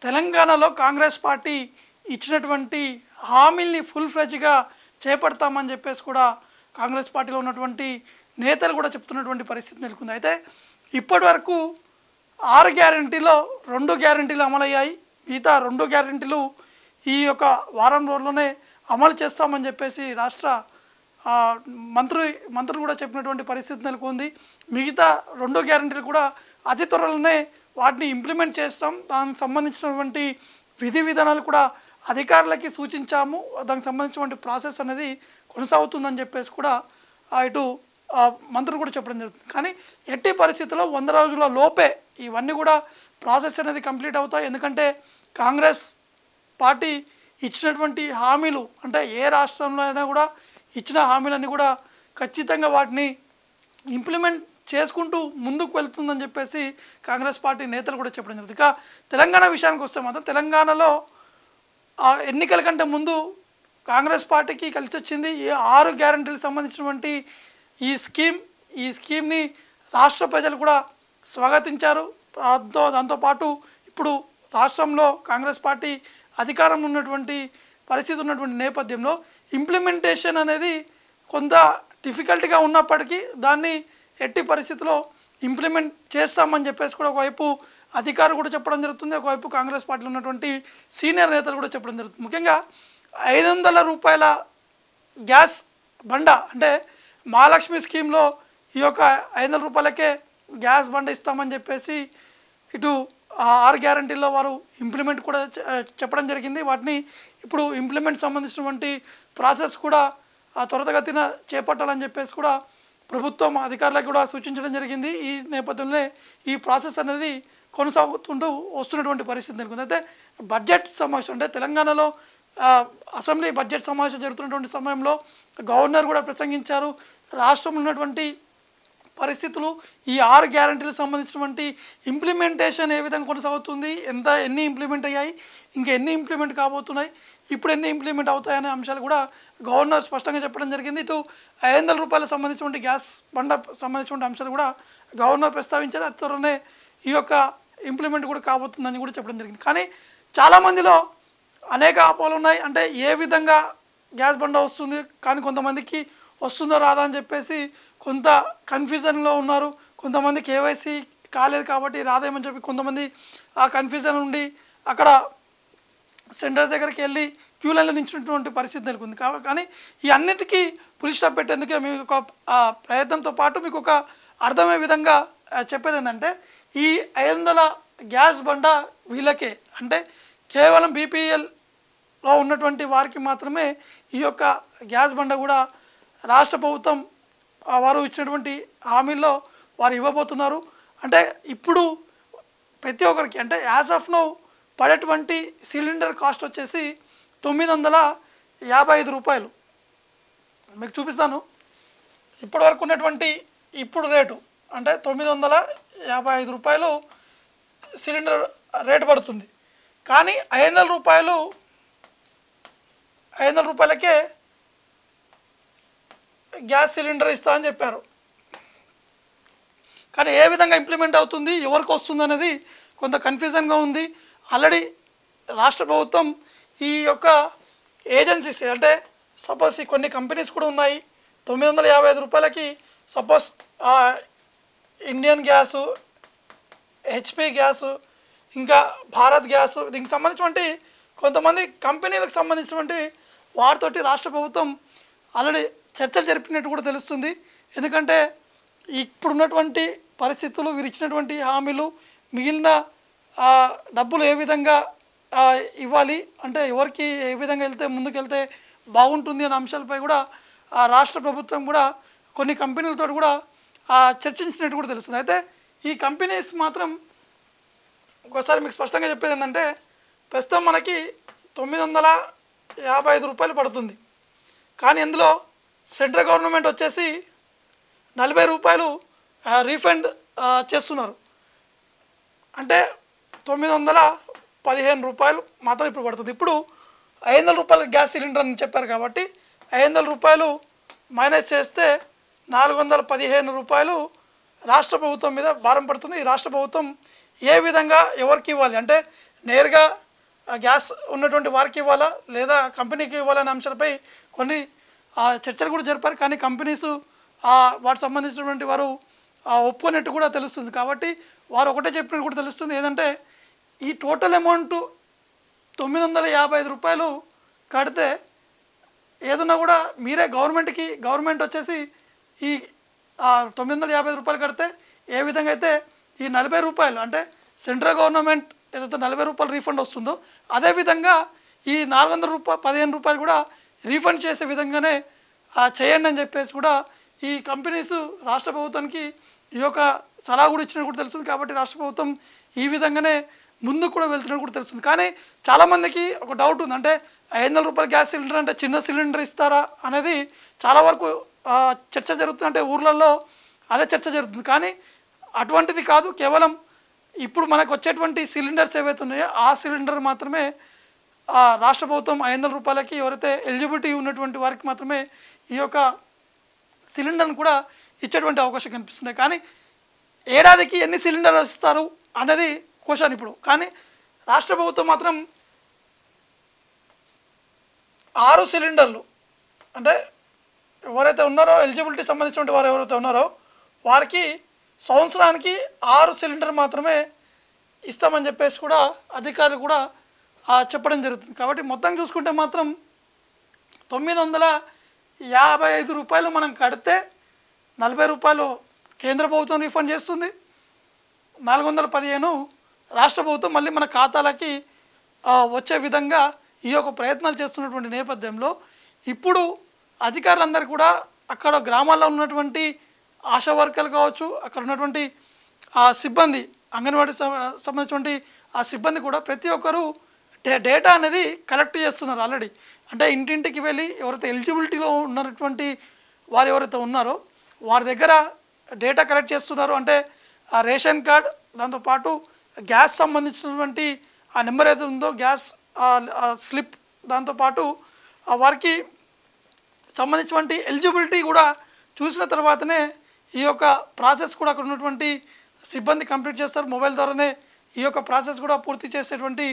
తెలంగాణలో కాంగ్రెస్ పార్టీ ఇచ్చినటువంటి హామీల్ని ఫుల్ ఫ్లెడ్జ్గా చేపడతామని చెప్పేసి కూడా కాంగ్రెస్ పార్టీలో ఉన్నటువంటి నేతలు కూడా చెప్తున్నటువంటి పరిస్థితి నెలకొంది. అయితే ఇప్పటి వరకు 6 గ్యారెంటీలో 2 గ్యారెంటీలు అమలయ్యాయి. మిగతా 2 గ్యారెంటీలు ఈ యొక్క వారం రోజుల్లోనే అమలు చేస్తామని చెప్పేసి రాష్ట్ర మంత్రులు కూడా చెప్పినటువంటి పరిస్థితి నెలకొంది. మిగతా 2 గ్యారెంటీలు కూడా అతి త్వరలోనే వాటిని ఇంప్లిమెంట్ చేస్తాం. దానికి సంబంధించినటువంటి విధి విధానాలు కూడా అధికారులకి సూచించాము. దానికి సంబంధించినటువంటి ప్రాసెస్ అనేది కొనసాగుతుందని చెప్పేసి కూడా ఇటు మంత్రులు కూడా చెప్పడం జరుగుతుంది. కానీ ఎట్టి పరిస్థితుల్లో 100 రోజుల లోపే ఇవన్నీ కూడా ప్రాసెస్ అనేది కంప్లీట్ అవుతాయి. ఎందుకంటే కాంగ్రెస్ పార్టీ ఇచ్చినటువంటి హామీలు అంటే ఏ రాష్ట్రంలో అయినా కూడా ఇచ్చిన హామీలన్నీ కూడా ఖచ్చితంగా వాటిని ఇంప్లిమెంట్ చేసుకుంటూ ముందుకు వెళ్తుందని చెప్పేసి కాంగ్రెస్ పార్టీ నేతలు కూడా చెప్పడం జరుగుతుంది. ఇక తెలంగాణ విషయానికి వస్తే మాత్రం తెలంగాణలో ఎన్నికల కంటే ముందు కాంగ్రెస్ పార్టీకి కలిసి వచ్చింది. ఈ 6 గ్యారెంటీలకు సంబంధించినటువంటి ఈ స్కీమ్ని రాష్ట్ర ప్రజలు కూడా స్వాగతించారు. దాంతోపాటు ఇప్పుడు రాష్ట్రంలో కాంగ్రెస్ పార్టీ అధికారంలో ఉన్నటువంటి పరిస్థితి ఉన్నటువంటి నేపథ్యంలో ఇంప్లిమెంటేషన్ అనేది కొంత డిఫికల్ట్గా ఉన్నప్పటికీ దాన్ని ఎట్టి పరిస్థితిలో ఇంప్లిమెంట్ చేస్తామని చెప్పేసి కూడా ఒకవైపు అధికారులు కూడా చెప్పడం జరుగుతుంది. ఒకవైపు కాంగ్రెస్ పార్టీలో ఉన్నటువంటి సీనియర్ నేతలు కూడా చెప్పడం జరుగుతుంది. ముఖ్యంగా 500 రూపాయల గ్యాస్ బండ అంటే మహాలక్ష్మి స్కీమ్లో ఈ యొక్క 500 రూపాయలకే గ్యాస్ బండ ఇస్తామని చెప్పేసి ఇటు 6 గ్యారెంటీల్లో వారు ఇంప్లిమెంట్ కూడా చెప్పడం జరిగింది. వాటిని ఇప్పుడు ఇంప్లిమెంట్ సంబంధించినటువంటి ప్రాసెస్ కూడా త్వరితగతిన చేపట్టాలని చెప్పేసి కూడా ప్రభుత్వం అధికారులకు కూడా సూచించడం జరిగింది. ఈ నేపథ్యంలో ఈ ప్రాసెస్ అనేది కొనసాగుతుంటూ వస్తున్నటువంటి పరిస్థితి నెలకొంది. అయితే బడ్జెట్ సమావేశం అంటే తెలంగాణలో అసెంబ్లీ బడ్జెట్ సమావేశం జరుగుతున్నటువంటి సమయంలో గవర్నర్ కూడా ప్రసంగించారు. రాష్ట్రంలో ఉన్నటువంటి పరిస్థితులు ఈ 6 గ్యారెంటీలకు సంబంధించినటువంటి ఇంప్లిమెంటేషన్ ఏ విధంగా కొనసాగుతుంది, ఎన్ని ఇంప్లిమెంట్ అయ్యాయి, ఇంకా ఎన్ని ఇంప్లిమెంట్ కాబోతున్నాయి, ఇప్పుడు ఎన్ని ఇంప్లిమెంట్ అవుతాయనే అంశాలు కూడా గవర్నర్ స్పష్టంగా చెప్పడం జరిగింది. ఇటు 500 రూపాయలకు సంబంధించినటువంటి గ్యాస్ బండ సంబంధించినటువంటి అంశాలు కూడా గవర్నర్ ప్రస్తావించారు. అతి త్వరలోనే ఈ యొక్క ఇంప్లిమెంట్ కూడా కాబోతుందని కూడా చెప్పడం జరిగింది. కానీ చాలామందిలో అనేక అపోహలు ఉన్నాయి. అంటే ఏ విధంగా గ్యాస్ బండ వస్తుంది, కానీ కొంతమందికి వస్తుందో రాదా అని చెప్పేసి కొంత కన్ఫ్యూజన్లో ఉన్నారు. కొంతమంది కేవైసీ కాలేదు కాబట్టి రాదేమని చెప్పి కొంతమంది ఆ కన్ఫ్యూజన్ ఉండి అక్కడ సెంటర్ దగ్గరికి వెళ్ళి క్యూ లైన్లో నించున్నటువంటి పరిస్థితి నెలకొంది. కానీ ఈ అన్నిటికీ పులి స్టాప్ పెట్టేందుకే మీకు ఒక ప్రయత్నంతో పాటు మీకు ఒక అర్థమయ్యే విధంగా చెప్పేది ఏంటంటే ఈ 500 గ్యాస్ బండ వీళ్ళకే అంటే కేవలం బీపీఎల్లో ఉన్నటువంటి వారికి మాత్రమే ఈ యొక్క గ్యాస్ బండ కూడా రాష్ట్ర ప్రభుత్వం వారు ఇచ్చినటువంటి హామీల్లో వారు ఇవ్వబోతున్నారు. అంటే ఇప్పుడు ప్రతి ఒక్కరికి అంటే యాజ్ ఆఫ్ నౌ పడేటువంటి సిలిండర్ కాస్ట్ వచ్చేసి 955 రూపాయలు. మీకు చూపిస్తాను. ఇప్పటి వరకు ఉన్నటువంటి ఇప్పుడు రేటు అంటే 955 రూపాయలు సిలిండర్ రేటు పడుతుంది. కానీ 500 రూపాయలకే గ్యాస్ సిలిండర్ ఇస్తా అని చెప్పారు. కానీ ఏ విధంగా ఇంప్లిమెంట్ అవుతుంది, ఎవరికి వస్తుంది అనేది కొంత కన్ఫ్యూజన్గా ఉంది. ఆల్రెడీ రాష్ట్ర ప్రభుత్వం ఈ యొక్క ఏజెన్సీస్ అంటే సపోజ్ కొన్ని కంపెనీస్ కూడా ఉన్నాయి. 955 రూపాయలకి suppose Indian gas, HP gas, ఇంకా భారత్ గ్యాసు, దీనికి సంబంధించినటువంటి కొంతమంది కంపెనీలకు సంబంధించినటువంటి వారితోటి రాష్ట్ర ప్రభుత్వం ఆల్రెడీ చర్చలు జరిపినట్టు కూడా తెలుస్తుంది. ఎందుకంటే ఇప్పుడున్నటువంటి పరిస్థితులు, వీరు ఇచ్చినటువంటి హామీలు, మిగిలిన డబ్బులు ఏ విధంగా ఇవ్వాలి అంటే ఎవరికి ఏ విధంగా వెళ్తే ముందుకు వెళ్తే బాగుంటుంది అనే అంశాలపై కూడా రాష్ట్ర ప్రభుత్వం కూడా కొన్ని కంపెనీలతో కూడా చర్చించినట్టు కూడా తెలుస్తుంది. అయితే ఈ కంపెనీస్ మాత్రం ఒకసారి మీకు స్పష్టంగా చెప్పేది ఏంటంటే ప్రస్తుతం మనకి 955 రూపాయలు పడుతుంది. కానీ ఇందులో సెంట్రల్ గవర్నమెంట్ వచ్చేసి 40 రూపాయలు రీఫండ్ చేస్తున్నారు. అంటే 915 రూపాయలు మాత్రం ఇప్పుడు పడుతుంది. ఇప్పుడు 500 రూపాయల గ్యాస్ సిలిండర్ అని చెప్పారు కాబట్టి 500 రూపాయలు మైనస్ చేస్తే 415 రూపాయలు రాష్ట్ర ప్రభుత్వం మీద భారం పడుతుంది. ఈ రాష్ట్ర ప్రభుత్వం ఏ విధంగా ఎవరికి ఇవ్వాలి అంటే నేరుగా గ్యాస్ ఉన్నటువంటి వారికి ఇవ్వాలా లేదా కంపెనీకి ఇవ్వాలనే అంశాలపై కొన్ని చర్చలు కూడా జరిపారు. కానీ కంపెనీస్ వాటికి సంబంధించినటువంటి వారు ఒప్పుకున్నట్టు కూడా తెలుస్తుంది. కాబట్టి వారు ఒకటే చెప్పినట్టు కూడా తెలుస్తుంది, ఏదంటే ఈ టోటల్ అమౌంట్ 955 రూపాయలు కడితే ఏదన్నా కూడా మీరే గవర్నమెంట్ వచ్చేసి ఈ 950 రూపాయలు కడితే ఏ విధంగా అయితే ఈ 40 రూపాయలు అంటే సెంట్రల్ గవర్నమెంట్ ఏదైతే 40 రూపాయలు రీఫండ్ వస్తుందో అదేవిధంగా ఈ 15 రూపాయలు కూడా రీఫండ్ చేసే విధంగానే చేయండి అని చెప్పేసి కూడా ఈ కంపెనీస్ రాష్ట్ర ప్రభుత్వానికి ఈ యొక్క సలహా కూడా ఇచ్చినట్టు కూడా తెలుస్తుంది. కాబట్టి రాష్ట్ర ప్రభుత్వం ఈ విధంగానే ముందుకు కూడా వెళ్తున్నట్టు కూడా తెలుస్తుంది. కానీ చాలామందికి ఒక డౌట్ ఉంది, అంటే 500 రూపాయల గ్యాస్ సిలిండర్ అంటే చిన్న సిలిండర్ ఇస్తారా అనేది చాలా వరకు చర్చ జరుగుతుంది. అంటే ఊర్లలో అదే చర్చ జరుగుతుంది. కానీ అటువంటిది కాదు, కేవలం ఇప్పుడు మనకు వచ్చేటువంటి సిలిండర్స్ ఏవైతే ఉన్నాయో ఆ సిలిండర్ మాత్రమే రాష్ట్ర ప్రభుత్వం 500 రూపాయలకి ఎవరైతే ఎలిజిబిలిటీ ఉన్నటువంటి వారికి మాత్రమే ఈ యొక్క సిలిండర్ను కూడా ఇచ్చేటువంటి అవకాశం కనిపిస్తుంది. కానీ ఏడాదికి ఎన్ని సిలిండర్ ఇస్తారు అనేది క్వశ్చన్ ఇప్పుడు. కానీ రాష్ట్ర ప్రభుత్వం మాత్రం 6 సిలిండర్లు అంటే ఎవరైతే ఉన్నారో ఎలిజిబిలిటీ సంబంధించిన వారు ఎవరైతే ఉన్నారో వారికి సంవత్సరానికి 6 సిలిండర్ మాత్రమే ఇస్తామని చెప్పేసి కూడా అధికారులు కూడా చెప్పడం జరుగుతుంది. కాబట్టి మొత్తం చూసుకుంటే మాత్రం 955 రూపాయలు మనం కడితే 40 రూపాయలు కేంద్ర ప్రభుత్వం రీఫండ్ చేస్తుంది, 415 రాష్ట్ర ప్రభుత్వం మళ్ళీ మన ఖాతాలకి వచ్చే విధంగా ఈ యొక్క ప్రయత్నాలు చేస్తున్నటువంటి నేపథ్యంలో ఇప్పుడు అధికారులందరూ కూడా అక్కడ గ్రామాల్లో ఉన్నటువంటి ఆశా వర్కర్లు కావచ్చు, అక్కడ ఉన్నటువంటి సిబ్బంది అంగన్వాడీ సంబంధించినటువంటి సిబ్బంది కూడా ప్రతి ఒక్కరూ డేటా అనేది కలెక్ట్ చేస్తున్నారు ఆల్రెడీ. అంటే ఇంటింటికి వెళ్ళి ఎవరైతే ఎలిజిబిలిటీలో ఉన్నటువంటి వారు ఎవరైతే ఉన్నారో వారి దగ్గర డేటా కలెక్ట్ చేస్తున్నారు. అంటే రేషన్ కార్డ్, దాంతోపాటు గ్యాస్ సంబంధించినటువంటి నెంబర్ ఏదైతే ఉందో గ్యాస్ స్లిప్, దాంతోపాటు వారికి సంబంధించినటువంటి ఎలిజిబిలిటీ కూడా చూసిన తర్వాతనే ఈ యొక్క ప్రాసెస్ కూడా అక్కడ ఉన్నటువంటి సిబ్బంది కంప్లీట్ చేస్తారు. మొబైల్ ద్వారానే ఈ యొక్క ప్రాసెస్ కూడా పూర్తి చేసేటువంటి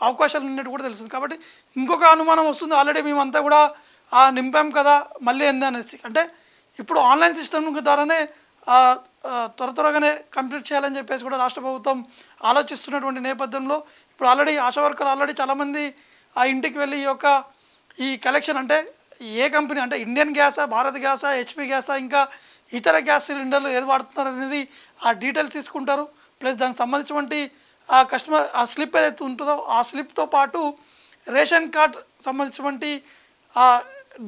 అవకాశాలు ఉన్నట్టు కూడా తెలుస్తుంది. కాబట్టి ఇంకొక అనుమానం వస్తుంది, ఆల్రెడీ మేమంతా కూడా నింపాం కదా మళ్ళీ ఏంది అనేసి. అంటే ఇప్పుడు ఆన్లైన్ సిస్టమ్ ద్వారానే త్వరగానే కంప్లీట్ చేయాలని చెప్పేసి కూడా రాష్ట్ర ప్రభుత్వం ఆలోచిస్తున్నటువంటి నేపథ్యంలో ఇప్పుడు ఆల్రెడీ ఆశా వర్కర్లు ఆల్రెడీ చాలామంది ఇంటికి వెళ్ళి ఈ కలెక్షన్ అంటే ఏ కంపెనీ అంటే ఇండియన్ గ్యాసా, భారత్ గ్యాసా, హెచ్పి గ్యాసా, ఇంకా ఇతర గ్యాస్ సిలిండర్లు ఏది వాడుతున్నారు అనేది డీటెయిల్స్ తీసుకుంటారు. ప్లస్ దానికి సంబంధించినటువంటి కస్టమర్ స్లిప్ ఏదైతే ఉంటుందో ఆ స్లిప్తో పాటు రేషన్ కార్డ్ సంబంధించినటువంటి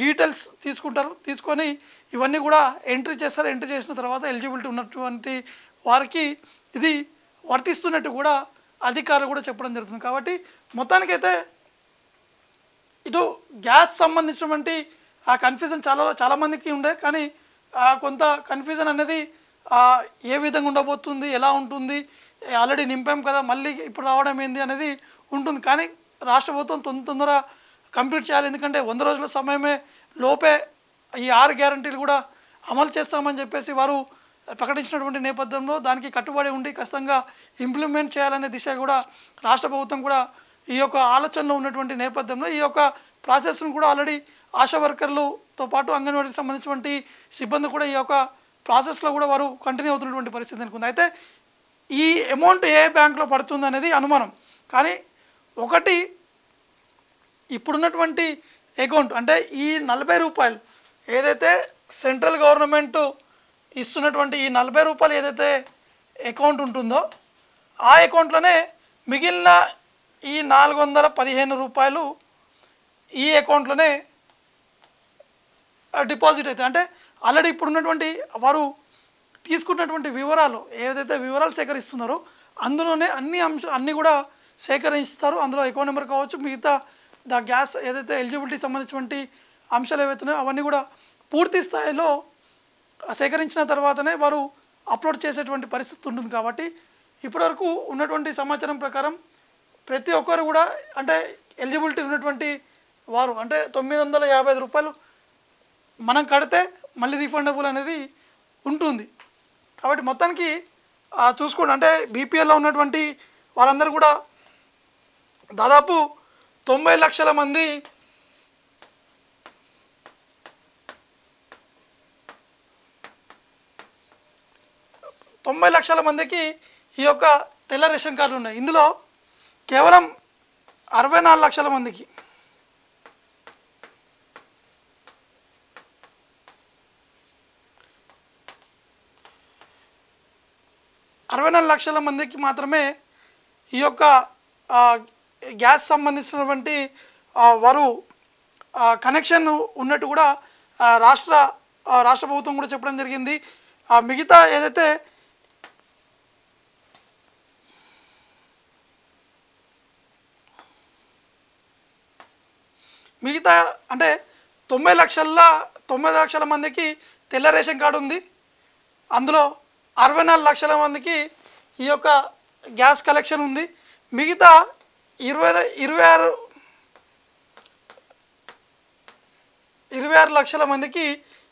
డీటెయిల్స్ తీసుకుంటారు. తీసుకొని ఇవన్నీ కూడా ఎంట్రీ చేస్తారు. ఎంట్రీ చేసిన తర్వాత ఎలిజిబిలిటీ ఉన్నటువంటి వారికి ఇది వర్తిస్తున్నట్టు కూడా అధికారులు కూడా చెప్పడం జరుగుతుంది. కాబట్టి మొత్తానికైతే ఇటు గ్యాస్ సంబంధించినటువంటి కన్ఫ్యూజన్ చాలామందికి ఉండే, కానీ కొంత కన్ఫ్యూజన్ అనేది ఏ విధంగా ఉండబోతుంది, ఎలా ఉంటుంది, ఆల్రెడీ నింపాం కదా మళ్ళీ ఇప్పుడు రావడం ఏంది అనేది ఉంటుంది. కానీ రాష్ట్ర ప్రభుత్వం తొందరగా కంప్లీట్ చేయాలి. ఎందుకంటే 100 రోజుల సమయమే లోపే ఈ 6 గ్యారంటీలు కూడా అమలు చేస్తామని చెప్పేసి వారు ప్రకటించినటువంటి నేపథ్యంలో దానికి కట్టుబడి ఉండి ఖచ్చితంగా ఇంప్లిమెంట్ చేయాలనే దిశ కూడా రాష్ట్ర ప్రభుత్వం కూడా ఈ యొక్క ఆలోచనలో ఉన్నటువంటి నేపథ్యంలో ఈ యొక్క ప్రాసెస్ను కూడా ఆల్రెడీ ఆశా వర్కర్లతో పాటు అంగన్వాడీకి సంబంధించినటువంటి సిబ్బంది కూడా ఈ యొక్క ప్రాసెస్లో కూడా వారు కంటిన్యూ అవుతున్నటువంటి పరిస్థితి అనుకుంది. అయితే ఈ అమౌంట్ ఏ బ్యాంకులో పడుతుంది అనేది అనుమానం. కానీ ఒకటి ఇప్పుడున్నటువంటి అకౌంట్ అంటే ఈ 40 రూపాయలు ఏదైతే సెంట్రల్ గవర్నమెంట్ ఇస్తున్నటువంటి ఈ 40 రూపాయలు ఏదైతే అకౌంట్ ఉంటుందో ఆ అకౌంట్లోనే మిగిలిన ఈ 415 రూపాయలు ఈ అకౌంట్లోనే డిపాజిట్ అవుతాయి. అంటే ఆల్రెడీ ఇప్పుడున్నటువంటి వారు తీసుకున్నటువంటి వివరాలు ఏదైతే వివరాలు సేకరిస్తున్నారో అందులోనే అన్నీ కూడా సేకరిస్తారు. అందులో అకౌంట్ నెంబర్ కావచ్చు, మిగతా గ్యాస్ ఏదైతే ఎలిజిబిలిటీ సంబంధించినటువంటి అంశాలు ఏవైతే ఉన్నాయో అవన్నీ కూడా పూర్తి స్థాయిలో సేకరించిన తర్వాతనే వారు అప్లోడ్ చేసేటువంటి పరిస్థితి ఉంటుంది. కాబట్టి ఇప్పటివరకు ఉన్నటువంటి సమాచారం ప్రకారం ప్రతి ఒక్కరు కూడా అంటే ఎలిజిబిలిటీ ఉన్నటువంటి వారు అంటే 955 రూపాయలు మనం కడితే మళ్ళీ రీఫండబుల్ అనేది ఉంటుంది. కాబట్టి మొత్తానికి చూసుకోండి, అంటే బీపీఎల్లో ఉన్నటువంటి వారందరూ కూడా దాదాపు 90 లక్షల మంది 90 లక్షల మందికి ఈ యొక్క తెల్ల రేషన్ కార్డులు ఉన్నాయి. ఇందులో కేవలం 64 లక్షల మందికి 64 లక్షల మందికి మాత్రమే ఈ యొక్క గ్యాస్ సంబంధించినటువంటి వారు కనెక్షన్ ఉన్నట్టు కూడా రాష్ట్ర ప్రభుత్వం కూడా చెప్పడం జరిగింది. మిగతా ఏదైతే అంటే 90 లక్షల మందికి తెల్ల రేషన్ కార్డు ఉంది. అందులో 64 లక్షల మందికి ఈ యొక్క గ్యాస్ కలెక్షన్ ఉంది. మిగతా 26 లక్షల మందికి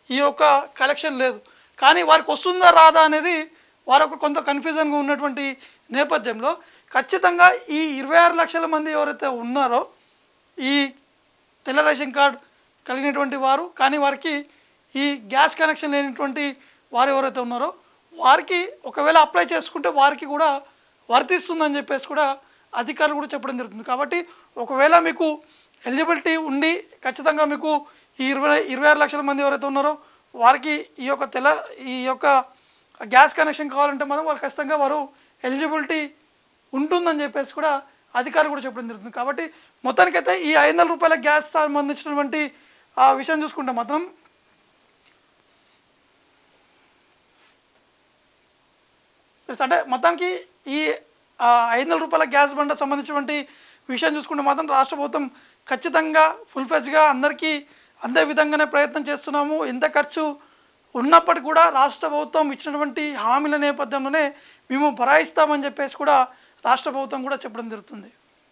ఈ యొక్క కలెక్షన్ లేదు. కానీ వారికి వస్తుందా రాదా అనేది వారికి కొంత కన్ఫ్యూజన్గా ఉన్నటువంటి నేపథ్యంలో ఖచ్చితంగా ఈ 26 లక్షల మంది ఎవరైతే ఉన్నారో ఈ తెల్ల రేషన్ కార్డు కలిగినటువంటి వారు, కానీ వారికి ఈ గ్యాస్ కనెక్షన్ లేనటువంటి వారు ఎవరైతే ఉన్నారో వారికి ఒకవేళ అప్లై చేసుకుంటే వారికి కూడా వర్తిస్తుందని చెప్పేసి కూడా అధికారులు కూడా చెప్పడం జరుగుతుంది. కాబట్టి ఒకవేళ మీకు ఎలిజిబిలిటీ ఉండి ఖచ్చితంగా మీకు ఈ 26 లక్షల మంది ఎవరైతే ఉన్నారో వారికి ఈ యొక్క గ్యాస్ కనెక్షన్ కావాలంటే మనం వారు ఖచ్చితంగా వారు ఎలిజిబిలిటీ ఉంటుందని చెప్పేసి కూడా అధికారులు కూడా చెప్పడం జరుగుతుంది. కాబట్టి మొత్తానికైతే ఈ 500 రూపాయల గ్యాస్ సంబంధించినటువంటి ఆ విషయం చూసుకుంటే మాత్రం అంటే మొత్తానికి ఈ 500 రూపాయల గ్యాస్ బండ సంబంధించినటువంటి విషయం చూసుకుంటే మాత్రం రాష్ట్ర ప్రభుత్వం ఖచ్చితంగా ఫుల్ ఫ్లెడ్జ్గా అందరికీ అందే విధంగానే ప్రయత్నం చేస్తున్నాము. ఎంత ఖర్చు ఉన్నప్పటికీ కూడా రాష్ట్ర ప్రభుత్వం ఇచ్చినటువంటి హామీల నేపథ్యంలోనే మేము భరాయిస్తామని చెప్పేసి కూడా రాష్ట్ర ప్రభుత్వం కూడా చెప్పడం జరుగుతుంది.